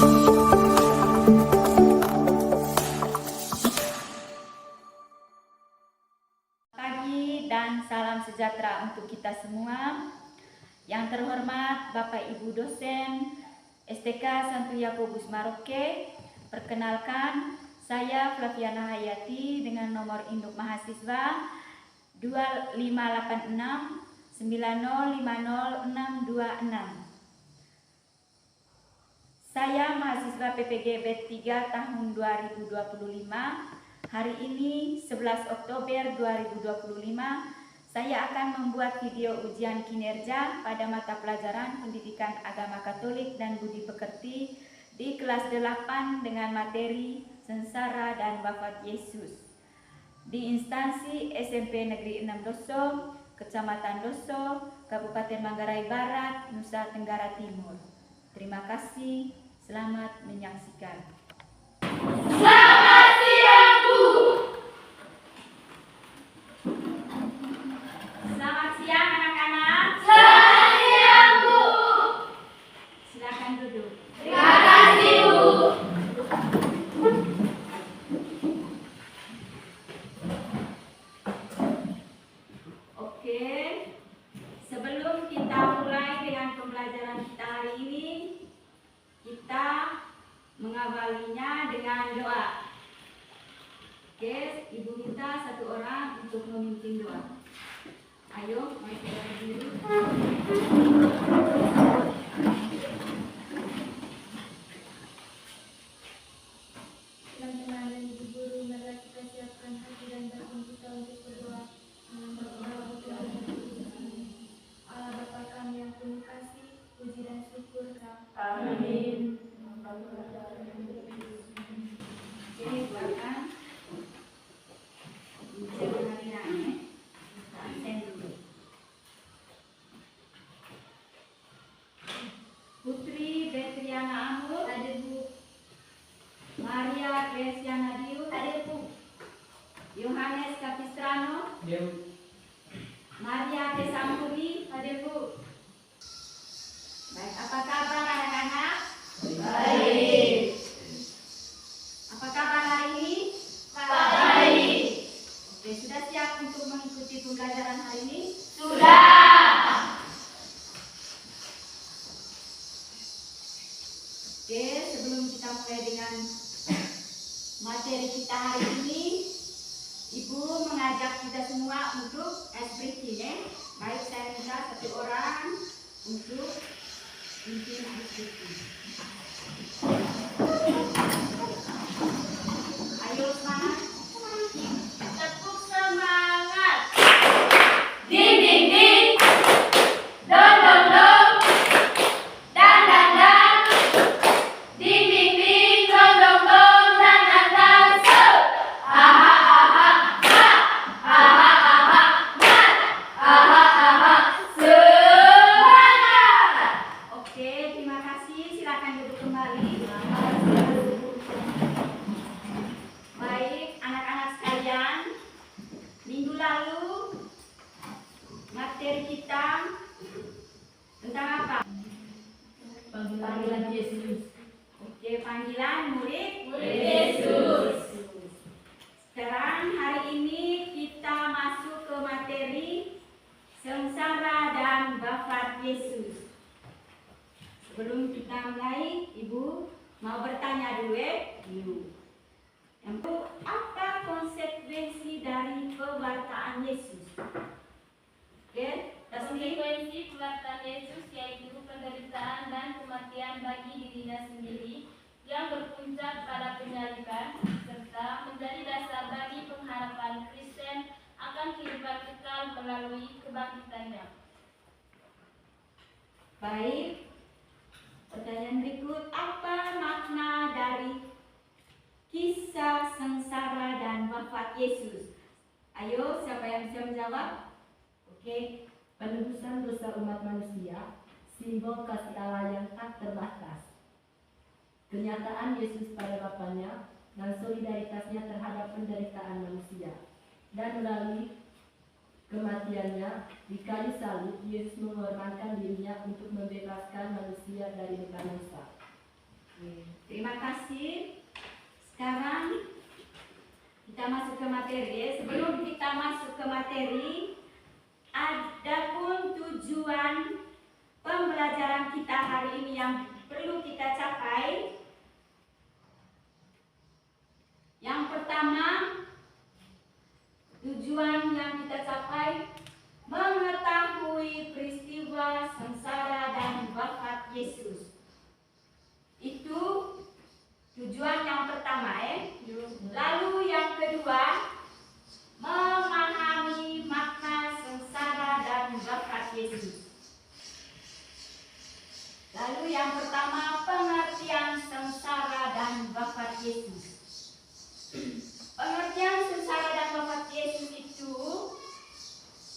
Pagi dan salam sejahtera untuk kita semua. Yang terhormat Bapak Ibu dosen STK Santo Yakobus Maroke, perkenalkan saya Flaviana Hayati dengan nomor induk mahasiswa 2586905026. Saya mahasiswa PPG B3 tahun 2025. Hari ini 11 Oktober 2025 saya akan membuat video ujian kinerja pada mata pelajaran Pendidikan Agama Katolik dan Budi Pekerti di kelas 8 dengan materi Sengsara dan Wafat Yesus di instansi SMP Negeri 6 Doso, Kecamatan Doso, Kabupaten Manggarai Barat, Nusa Tenggara Timur. Terima kasih, selamat menyaksikan. Selamat siang, Bu. Selamat siang anak-anak. Selamat siang, Bu. Silakan duduk. Terima kasih, Bu. Oke, sebelum kita mulai dengan pembelajaran kita hari ini, kita mengawalinya dengan doa. Oke, Ibu minta satu orang untuk memimpin doa. Ayo, mari kita berdiri. Teman-teman dan ibu guru, marilah kita siapkan hati dan batin kita untuk berdoa. Allah Bapa kami yang penuh kasih, puji dan syukur Kau. Amin. Oke, buatkan ujian hari ini. Absen dulu. Putri Betriana Amur, Ada Bu. Maria Gresiana Diu, Ada Bu. Yohanes Capistrano, Maria Desampuri, Ada Bu. Baik, apa kabar anak-anak? Baik. Apa kabar hari ini? Baik. Oke, sudah siap untuk mengikuti pembelajaran hari ini? Sudah. Oke, sebelum kita mulai dengan materi kita hari ini, Ibu mengajak kita semua untuk ice breaking ya. Baik, saya minta satu orang untuk bikin ice breaking. Ayo semangat. Tepuk semangat. Ding, ding, ding. Dong, dong, dong. Dan, dan, dan. Ding, ding, ding. Dong, dong, dong. Dan, dan, dan. So. Aha, aha, ha. Aha, aha, ha. Aha, aha. Semangat. Oke, terima kasih. Silakan duduk kembali. Baik, anak-anak sekalian, minggu lalu materi kita tentang apa? Panggilan Yesus. Oke, panggilan murid Yesus. Sekarang hari ini kita masuk ke materi sengsara dan wafat Yesus. Sebelum kita mulai, Ibu mau bertanya dulu ya. Yang apa konsekuensi dari pewartaan Yesus? Oke, Tasmi. Konsekuensi pewartaan Yesus yaitu penderitaan dan kematian bagi dirinya sendiri yang berpuncak pada penyaliban serta menjadi dasar bagi pengharapan Kristen akan kehidupan kekal melalui kebangkitannya. Baik. Pertanyaan berikut, apa makna dari kisah sengsara dan wafat Yesus? Ayo, siapa yang bisa menjawab? Oke. Penebusan dosa umat manusia, simbol kasih Allah yang tak terbatas. Kenyataan Yesus pada Bapanya dan solidaritasnya terhadap penderitaan manusia. Dan melalui kematiannya di kayu salib, Yesus mengorbankan dirinya untuk membebaskan manusia dari dosa. Kita masuk ke materi ya. Sebelum kita masuk ke materi, adapun tujuan pembelajaran kita hari ini yang perlu kita capai. Yang pertama, tujuan yang kita capai mengetahui peristiwa sengsara dan wafat Yesus. Itu tujuan yang pertama Lalu yang kedua, memahami makna sengsara dan wafat Yesus. Lalu yang pertama, pengertian sengsara dan wafat Yesus. Pengertian sengsara dan wafat Yesus itu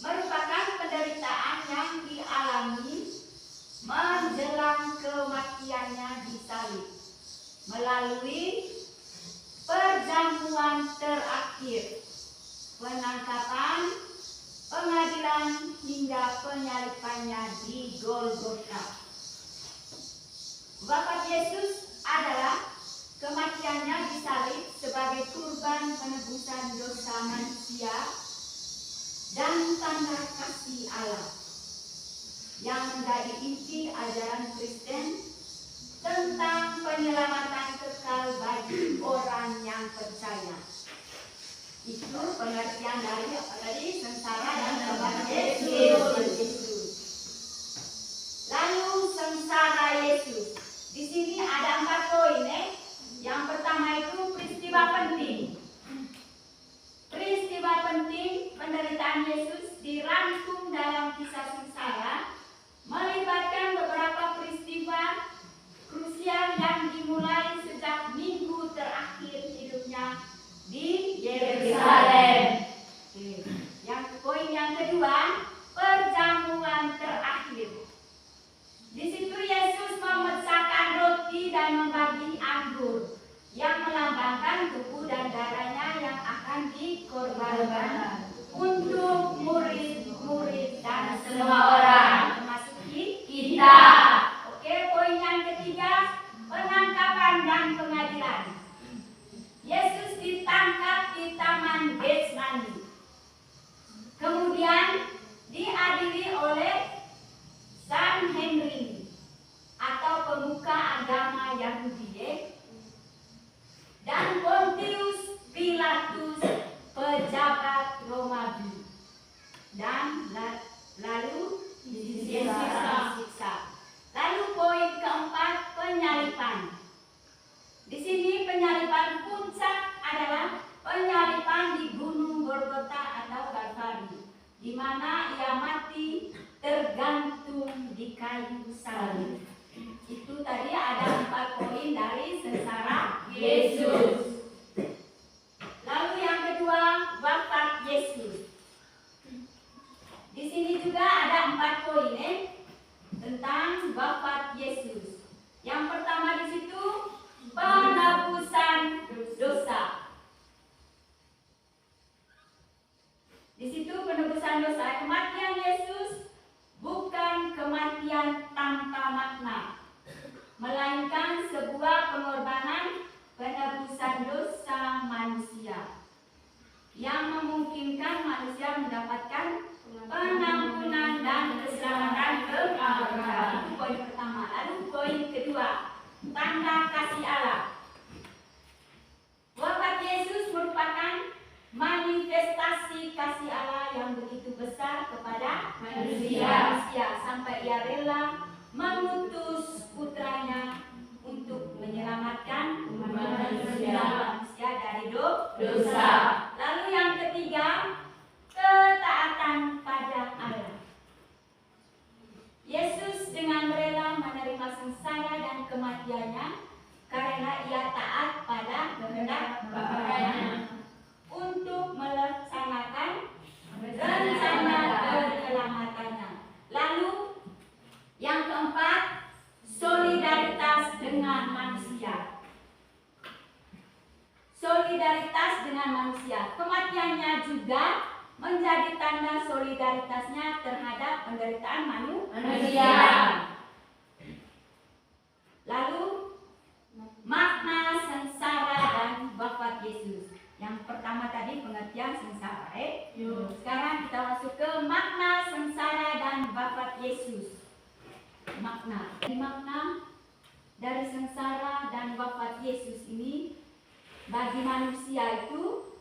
merupakan penderitaan yang dialami menjelang kematiannya di salib melalui perjamuan terakhir, penangkapan, pengadilan hingga penyalibannya di Golgota. Wafat Yesus adalah kematiannya di salib sebagai kurban penebusan dosa manusia dan tanda kasih Allah yang menjadi inti ajaran Kristen tentang penyelamatan kekal bagi orang yang percaya. Itu pengertian dari apa tadi? Sengsara dan wafat Yesus. Lalu sengsara Yesus. Di sini ada 4 poin Yang pertama itu peristiwa penting. Peristiwa penting penderitaan Yesus dirangkum dalam kisah sengsara, melibatkan beberapa peristiwa krusial yang dimulai sejak minggu terakhir hidupnya di Yerusalem. Yang poin yang kedua, perjamuan terakhir. Di situ Yesus memecahkan roti dan membagi anggur yang melambangkan tubuh dan darahnya yang akan dikorbankan untuk murid-murid dan semua orang, termasuk kita. Oke, poin yang ketiga, penangkapan dan pengadilan. Yesus ditangkap di Taman Getsemani, kemudian diadili oleh Sanhedrin atau pemuka agama Yahudi dan Pontius Pilatus, pejabat Romawi, dan lalu disiksa. Lalu poin keempat, penyaliban. Di sini penyaliban puncak adalah penyaliban di Gunung Golgota atau Kalvari, di mana ia mati tergantung di kayu salib. Itu tadi ada 4 poin dari sengsara Yesus. Lalu yang kedua, wafat Yesus. Di sini juga ada 4 poin tentang wafat Yesus. Yang pertama di situ penebusan dosa. Di situ penebusan dosa. Kematian Yesus bukan kematian tanpa makna, melainkan sebuah pengorbanan penebusan dosa manusia yang memungkinkan manusia mendapatkan pengampunan dan keselamatan kekal. Itu poin pertama. Lalu poin kedua, tanda kasih Allah. Wafat Yesus merupakan manifestasi kasih Allah yang begitu besar kepada manusia sampai ia rela mengutus putranya untuk menyelamatkan manusia dari dosa. Lalu yang ketiga, ketaatan pada Allah. Yesus dengan rela menerima sengsara dan kematiannya karena ia taat pada kehendak Bapaknya untuk melaksanakan rencana keselamatannya. Lalu yang keempat, solidaritas dengan manusia. Solidaritas dengan manusia. Kematiannya juga menjadi tanda solidaritasnya terhadap penderitaan manusia. Lalu makna sengsara dan wafat Yesus. Yang pertama tadi makna. Makna dari sengsara dan wafat Yesus ini bagi manusia itu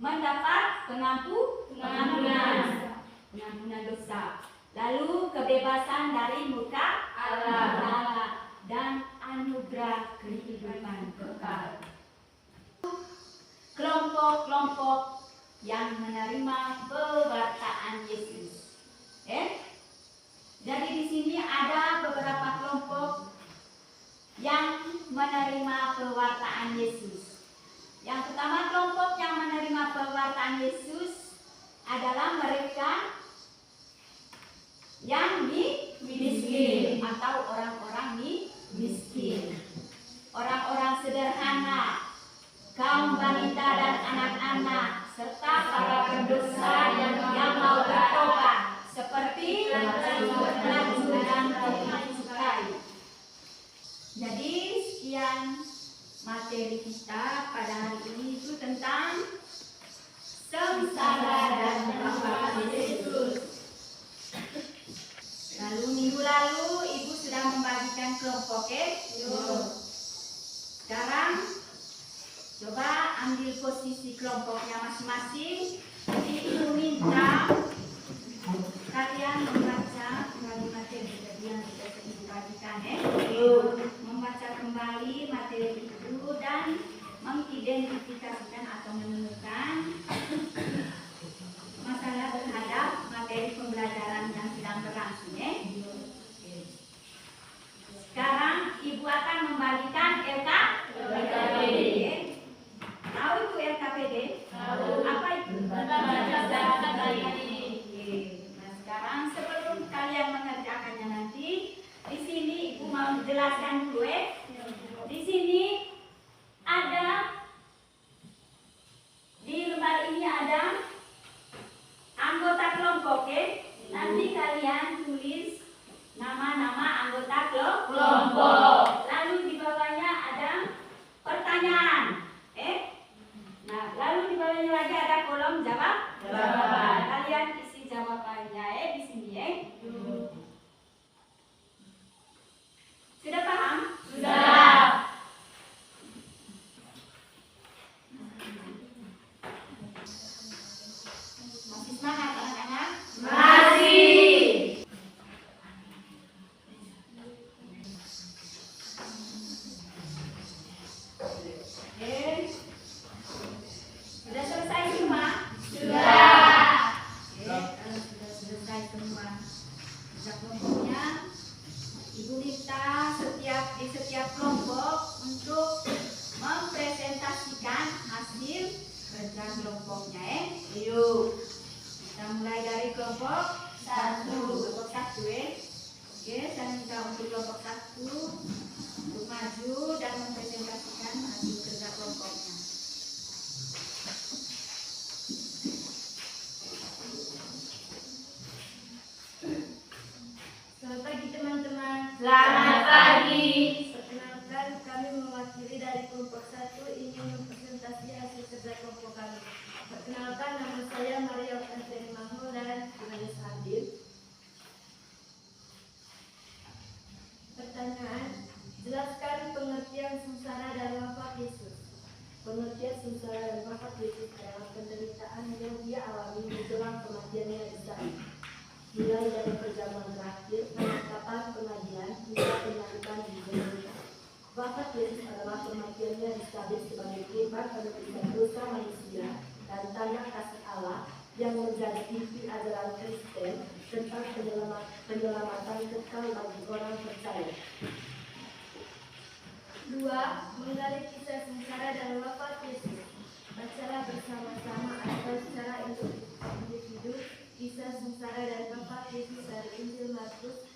mendapat pengampunan dosa, lalu kebebasan dari murka Allah dan anugerah kehidupan kekal. Kelompok-kelompok yang menerima pewartaan Yesus. Jadi di sini ada beberapa kelompok yang menerima pewartaan Yesus. Yang pertama, kelompok yang menerima pewartaan Yesus adalah mereka yang miskin atau orang-orang miskin, orang-orang sederhana, kaum wanita dan anak-anak, serta para pendosa yang mau bertobat, seperti pelacur dan pengumpulan cukai. Jadi sekian materi kita pada hari ini itu tentang sengsara dan wafat Yesus. Lalu minggu lalu Ibu sudah membagikan kelompok, Sekarang coba ambil posisi kelompoknya masing-masing. Jadi Ibu minta kalian membaca kembali materi yang sudah Ibu bagikan, membaca kembali materi itu dan mengidentifikasikan atau menemukan masalah terhadap materi pembelajaran yang sedang berlangsung. Sekarang Ibu akan membagikan LKPD. Tahu itu LKPD? Apa itu? Nah, sekarang sebelum kalian mengerjakannya nanti, di sini Ibu mau menjelaskan dulu. Di sini ada, di lembar ini ada anggota kelompok, Nanti kalian tulis nama-nama anggota kelompok. Lalu di bawahnya ada pertanyaan. Nah, lalu di bawahnya lagi ada kolom jawaban. Kalian isi jawabannya di sini. Sudah paham? Sudah. Masih semangat anak-anak? Masih. Sudah selesai semua? Sudah. Kalau sudah selesai semua kerja kelompoknya, Ibu minta di setiap kelompok untuk mempresentasikan hasil kerja kelompoknya. Yuk, kita mulai dari kelompok 1. Kelompok 1 Oke, saya minta untuk kelompok 1 untuk maju dan mempresentasikan hasil kerja kelompoknya. Selamat pagi teman-teman. Selamat pagi. Perkenalkan, kami mewakili dari kelompok 1 ingin mempresentasi hasil kerja kelompok kami. Perkenalkan, nama saya Maria Oktaviani Mahmud dan Johannes Hadir. Pertanyaan, jelaskan pengertian sengsara dan wafat Yesus. Pengertian sengsara dan wafat Yesus adalah penderitaan yang Dia alami menjelang kematiannya di salib, mulai dari perjamuan terakhir, penangkapan, pengadilan, hingga penyaliban di dunia. Wafat Yesus adalah kematiannya di salib sebagai kemah penebusan dosa manusia dan tanda kasih Allah yang menjadi inti ajaran Kristen tentang penyelamatan kekal bagi orang percaya. 2. Menggali kisah sengsara dan wafat Yesus. Bacalah bersama-sama atau secara individu kisah sengsara dan wafat Yesus dari Injil Markus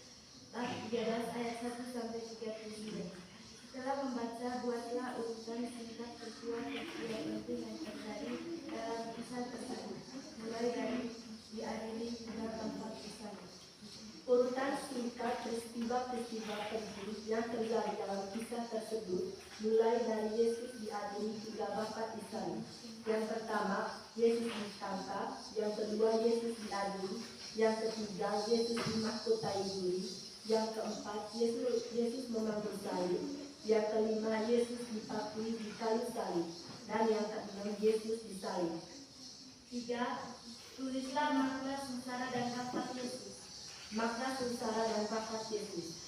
bab 13 ayat 1 sampai 39. Setelah membaca, buatlah urutan singkat peristiwa-peristiwa penting yang terjadi dalam kisah tersebut, mulai dari diadili hingga tempat kisahnya. Urutan singkat peristiwa-peristiwa penting yang terjadi dalam kisah tersebut mulai dari Yesus diadili hingga wafat di salib. Yang pertama, Yesus ditangkap. Yang kedua, Yesus diadili. Yang ketiga, Yesus dimahkotai duri. Yang keempat, Yesus memanggul salib. Yang kelima, Yesus dipakui di kayu salib. Dan yang keenam, Yesus disalib. 3. Tulislah makna sengsara dan wafat Yesus. Makna sengsara dan wafat Yesus.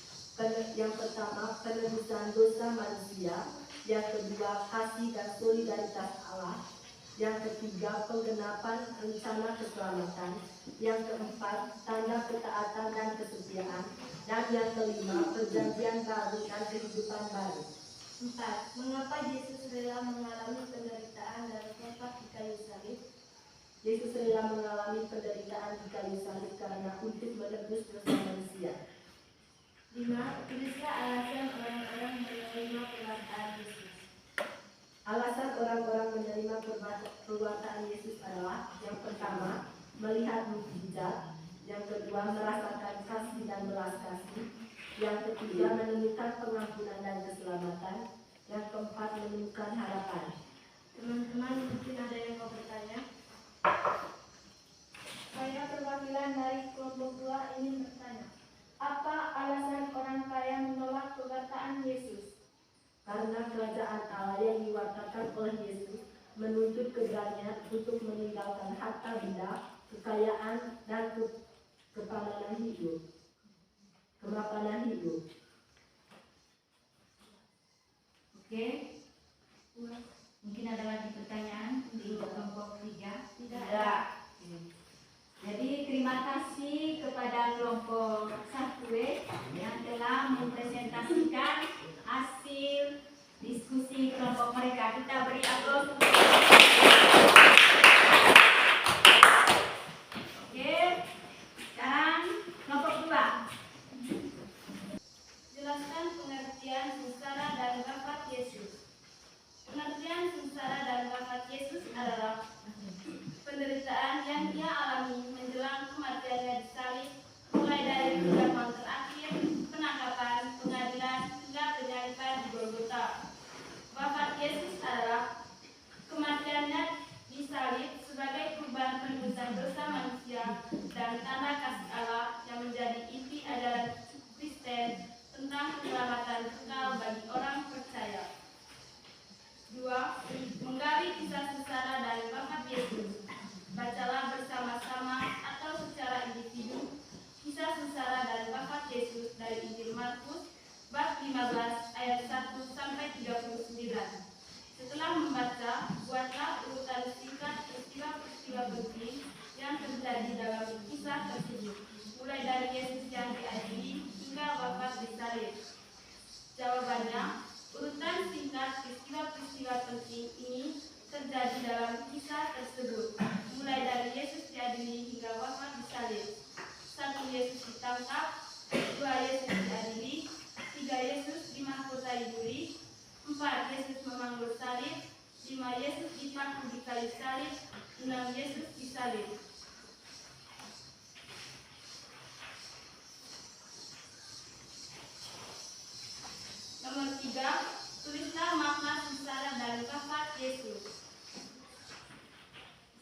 Yang pertama, penebusan dosa manusia. Yang kedua, kasih dan solidaritas Allah. Yang ketiga, penggenapan rencana keselamatan. Yang keempat, tanda ketaatan dan kesetiaan. Dan yang kelima, perjanjian baru dan kehidupan baru. 4. Mengapa Yesus rela mengalami penderitaan dan wafat di kayu salib? Yesus rela mengalami penderitaan di kayu salib karena untuk menebus dosa manusia. 5. Tulislah alasan orang-orang menerima perkataan Yesus. Alasan orang-orang menerima perbuatan Yesus adalah: yang pertama, melihat mukjizat; yang kedua, merasakan kasih dan belas kasih; yang ketiga, menemukan pengampunan dan keselamatan; yang keempat, menemukan harapan. Teman-teman, mungkin ada yang mau bertanya? Saya perwakilan dari kelompok 2 ingin bertanya. Apa alasan orang kaya menolak perkataan Yesus? Karena kerajaan Allah yang diwartakan oleh Yesus menuntut keberanian untuk meninggalkan harta benda, kekayaan, dan kemapanan hidup. Oke. Mungkin ada lagi pertanyaan di kelompok 3? Tidak. Jadi terima kasih kepada kelompok 1W yang telah mempresentasikan hasil diskusi kelompok mereka. Kita beri aplaus. Oke. Sekarang kelompok 2. Jelaskan pengertian sengsara dan wafat Yesus. Pengertian sengsara dan wafat Yesus adalah penderitaan yang dia alami menjelang kematiannya di salib, mulai dari perjamuan terakhir, penangkapan, pengadilan, hingga penyaliban di Golgota. Wafat Yesus adalah kematiannya di salib sebagai kurban penebusan dosa manusia dan tanda kasih Allah yang menjadi inti ajaran Kristen tentang keselamatan kekal bagi orang percaya. 2. Menggali kisah sengsara dan wafat Yesus. Bacalah bersama-sama atau secara individu kisah sengsara dan wafat Yesus dari Injil Markus bab 15 ayat 1 sampai 39. Setelah membaca, buatlah urutan singkat peristiwa-peristiwa penting yang terjadi dalam kisah tersebut, mulai dari Yesus yang diadili hingga wafat di salib. Jawabannya, urutan singkat peristiwa-peristiwa penting ini terjadi dalam kisah tersebut, mulai dari Yesus diadili hingga wafat di salib. 1. Yesus ditangkap, 2. Yesus diadili, 3. Yesus dimahkotai duri, 4. Yesus memanggul salib, 5. Yesus dipaku di kayu salib, 6. Yesus disalib. Nomor 3. Tulislah makna sengsara dan wafat Yesus.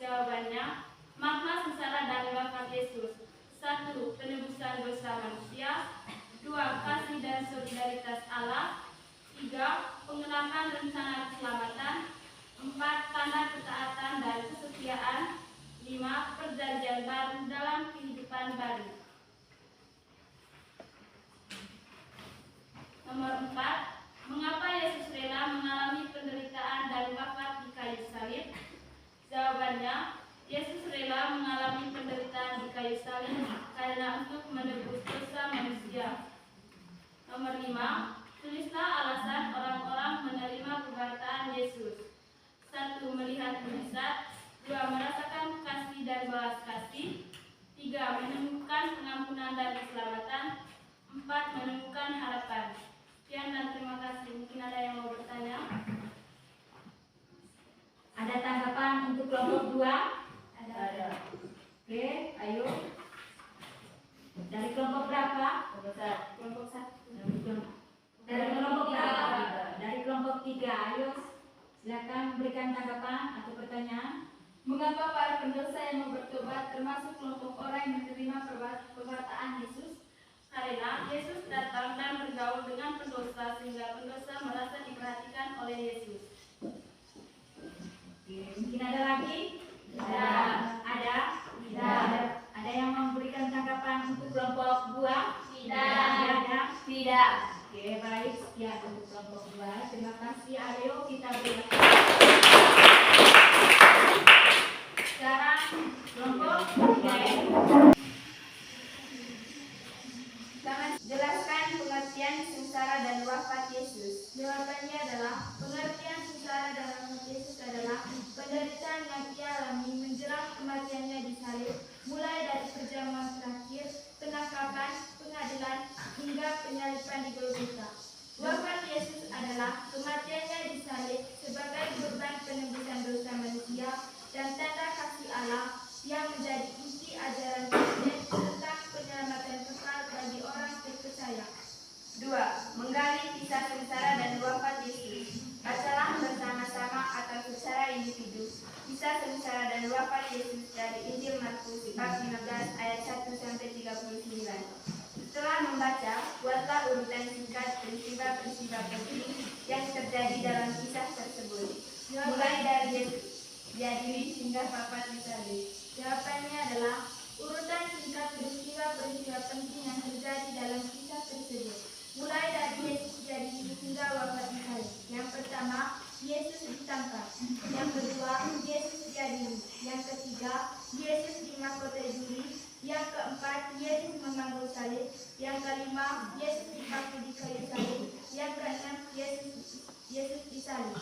Jawabannya, makna sengsara dan wafat Yesus. 1. Penebusan dosa manusia. 2. Kasih dan solidaritas Allah. 3. Penggenapan rencana keselamatan. 4. Tanda ketaatan dan kesetiaan. 5. Perjanjian baru dalam kehidupan baru. Nomor 4. Mengapa Yesus rela mengalami penderitaan dan wafat di kayu salib? Jawabannya, Yesus rela mengalami penderitaan di kayu salib karena untuk menebus dosa manusia. Nomor 5. Tulislah alasan orang-orang menerima perkataan Yesus. 1. Melihat mujizat. 2. Merasakan kasih dan belas kasih. 3. Menemukan pengampunan dan keselamatan. 4. Menemukan harapan. Sekian dan terima kasih. Mungkin ada yang mau bertanya? Ada tanggapan untuk kelompok 2? Ada. Oke, ayo. Dari kelompok berapa? Kelompok 1. Dari kelompok berapa? Dari kelompok 3. Ayo, silakan berikan tanggapan atau pertanyaan. Mengapa para pendosa yang mau bertobat termasuk kelompok orang yang menerima perkataan Yesus? karena Yesus datang dan bergaul dengan pendosa sehingga pendosa merasa diperhatikan oleh Yesus. Oke, mungkin ada lagi? Ada? Tidak. Ada yang memberikan tanggapan untuk kelompok 2? Tidak. Tidak. Oke, baik. Sekian untuk kelompok 2. Terima kasih. Ayo kita berikan. Sekarang kelompok 3. Jelaskan pengertian sengsara dan wafat Yesus. Jawabannya adalah pengertian sengsara dan wafat Yesus adalah penderitaan yang ia alami menjelang kematiannya di salib, mulai dari perjamuan terakhir, penangkapan, pengadilan, hingga penyaliban di Golgota. Wafat Yesus adalah kematiannya di salib sebagai korban penembusan dosa manusia dan tanda kasih Allah yang menjadi inti ajaran Kristen tentang penyelamatan kekal bagi orang percaya. 2. Menggali kisah sengsara dan wafat Yesus. Bacalah bersama-sama atau secara individu kisah sengsara dan wafat Yesus dari Injil Markus bab 15 ayat 1-39. Setelah membaca, buatlah urutan singkat peristiwa-peristiwa penting yang terjadi dalam kisah tersebut, mulai dari Yesus diadili hingga wafat di salib. Jawabannya adalah urutan singkat peristiwa-peristiwa penting yang terjadi dalam kisah tersebut, mulai dari Yesus diadili hingga wafat di salib. Yang pertama, Yesus ditangkap. Yang kedua, Yesus diadili. Yang ketiga, Yesus dimahkotai duri. Yang keempat, Yesus memanggul salib. Yang kelima, Yesus dipaku di kayu salib. Yang keenam, Yesus disalib.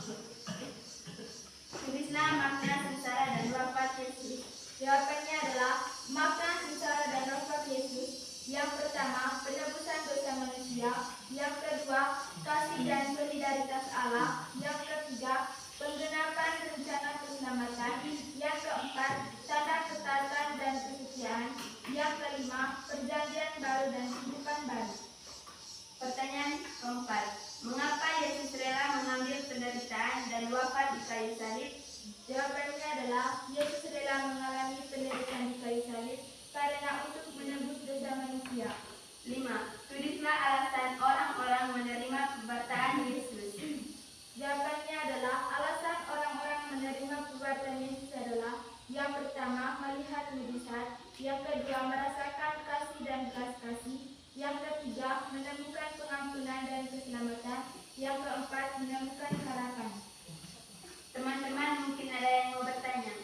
Tulislah makna sengsara dan wafat Yesus. Jawabannya adalah makna sengsara dan wafat Yesus. Yang pertama, penebusan dosa manusia. Yang kedua, kasih dan solidaritas Allah. Yang ketiga, penggenapan rencana keselamatan. Yang keempat, tanda ketaatan dan kesetiaan. Yang kelima, perjanjian baru dan kehidupan baru. Pertanyaan keempat. Mengapa Yesus rela mengambil penderitaan dan wafat di kayu salib? Jawabannya adalah Yesus rela mengalami penderitaan di kayu salib karena untuk menebus dosa manusia. 5. Tulislah alasan orang-orang menerima pewartaan Yesus. Jawabannya adalah alasan orang-orang menerima pewartaan Yesus adalah yang pertama, melihat mujizat. Yang kedua, merasakan kasih dan belas kasih. Yang ketiga, menemukan pengampunan dan keselamatan. Yang keempat, menemukan harapan. Teman-teman mungkin ada yang mau bertanya.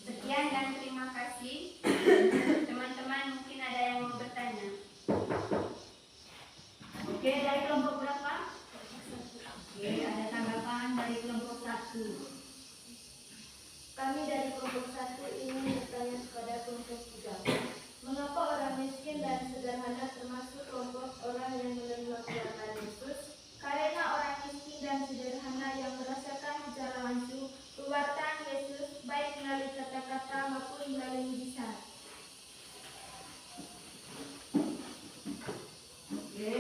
Sekian dan terima kasih. Teman-teman mungkin ada yang mau bertanya. Oke, dari kelompok berapa? Oke, ada tanggapan dari kelompok 1. Kami dari kelompok 1 ingin bertanya kepada kelompok 3. Mengapa orang miskin dan sederhana termasuk kelompok orang yang menerima pewartaan Yesus? Karena orang miskin dan sederhana yang merasakan secara langsung pewartaan Yesus baik melalui kata-kata maupun melalui mujizat. Oke,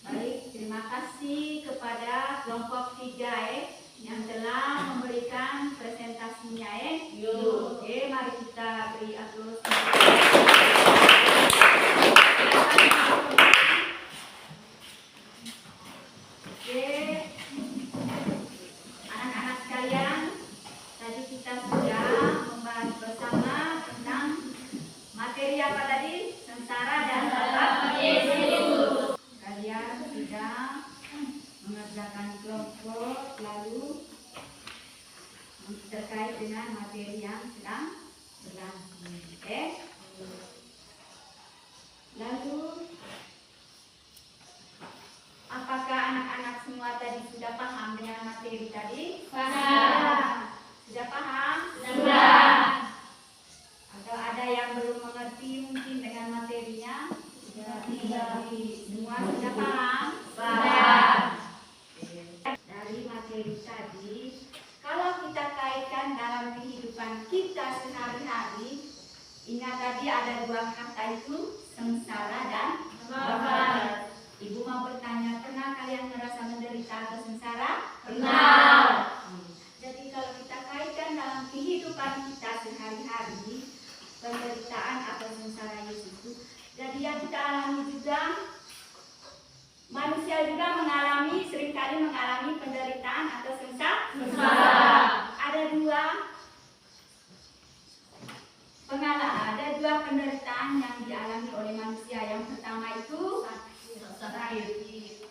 baik. Terima kasih kepada kelompok 3 yang telah memberikan presentasinya. Oke, mari kita beri aplaus. Oke, anak-anak sekalian, tadi kita sudah membahas bersama tentang materi apa tadi? Sengsara dan wafat Yesus. Kalian sudah mengerjakan kelompok lalu terkait dengan materi yang sedang berlangsung. Oke? Lalu apakah anak-anak semua tadi sudah paham dengan materi tadi? Paham. Sudah paham? Sudah. Atau ada yang belum mengerti mungkin dengan materinya? Tidak. Semua sudah paham? Sudah. Dari materi tadi, kalau kita kaitkan dalam kehidupan kita sehari-hari, ingat tadi ada 2 kata itu, sengsara dan wafat. Ibu mau bertanya, pernah kalian merasa menderita atau sengsara? Pernah. Jadi kalau kita kaitkan dalam kehidupan kita sehari-hari, penderitaan atau sengsara Yesus kita alami juga, manusia juga seringkali mengalami penderitaan atau sengsara. Ada dua penderitaan yang dialami oleh manusia. Yang pertama itu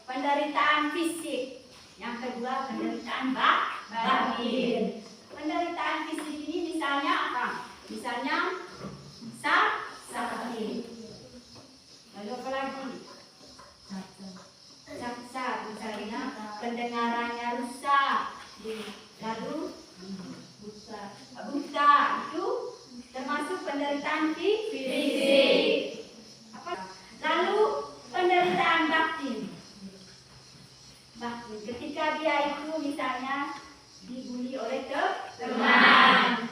penderitaan fisik, yang kedua penderitaan batin. Penderitaan fisik ini misalnya apa? Misalnya sakit. Lalu apa lagi? Cacat, misalnya pendengarannya rusak. Lalu buta, itu termasuk penderitaan fisik. Lalu penderitaan batin. Ketika dia itu misalnya dibully oleh teman,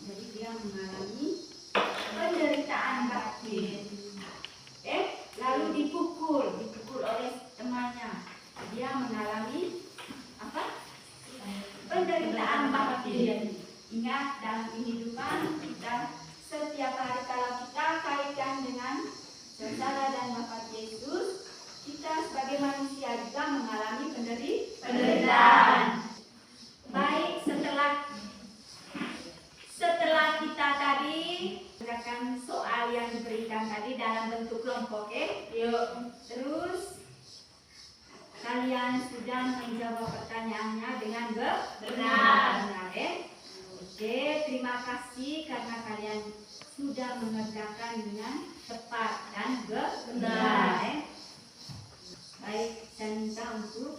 jadi dia mengalami penderitaan batin. Lalu dipukul oleh temannya, dia mengalami apa? Penderitaan batin. Ingat, dalam kehidupan kita setiap hari kalau kita kaitkan dengan sengsara dan wafat Yesus, kita sebagai manusia juga mengalami penderitaan. Baik, setelah kita tadi menggunakan soal yang diberikan tadi dalam bentuk kelompok, yuk. Terus kalian sudah menjawab pertanyaannya dengan benar. Oke, terima kasih karena kalian sudah mengerjakan dengan tepat dan benar. Baik, saya minta untuk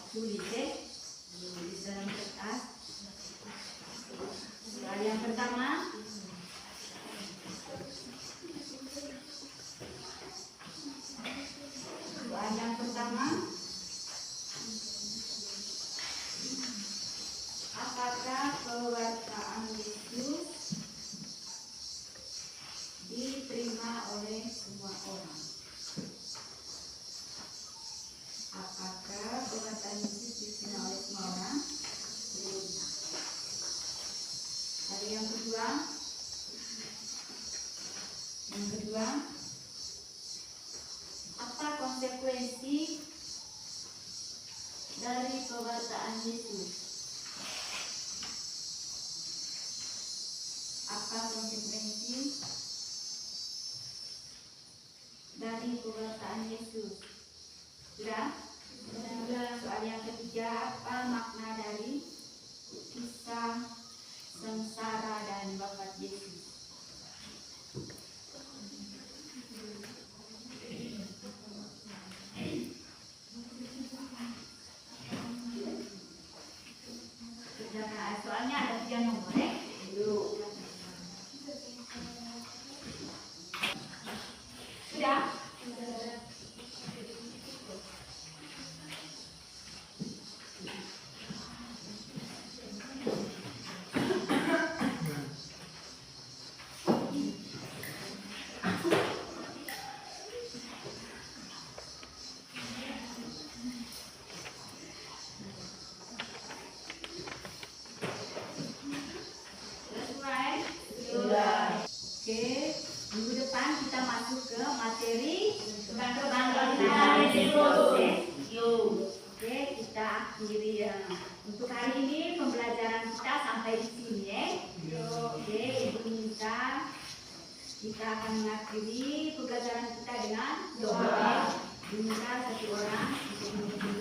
tulis di dalam kertas. Soal yang pertama, apakah pewartaan Yesus diterima oleh semua orang? Apakah pewartaan Yesus diterima oleh semua orang? Ada yang kedua, apa konsekuensi dari pewartaan Yesus? Apa konsekuensi dari pewartaan Yesus? Sudah? Soal yang ketiga, apa makna dari kisah sengsara dan wafat Yesus? Soalnya ada 3 nomor, Sudah? Oke, minggu depan kita masuk ke materi kebangkitan Yesus. Oke, kita akhiri untuk hari ini pembelajaran kita sampai di sini. Oke, Ibu minta kita akan mengakhiri pembelajaran kita dengan doa. Minta satu orang untuk menutup.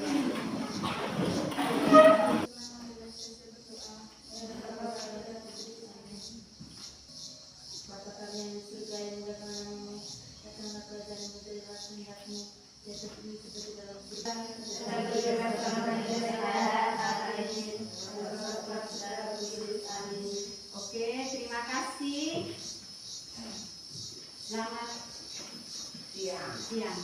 Yang surga yang berkenan, datanglah kerajaan berilah kehendakmu, ya seperti dalam surga. Oke, terima kasih. Selamat siang.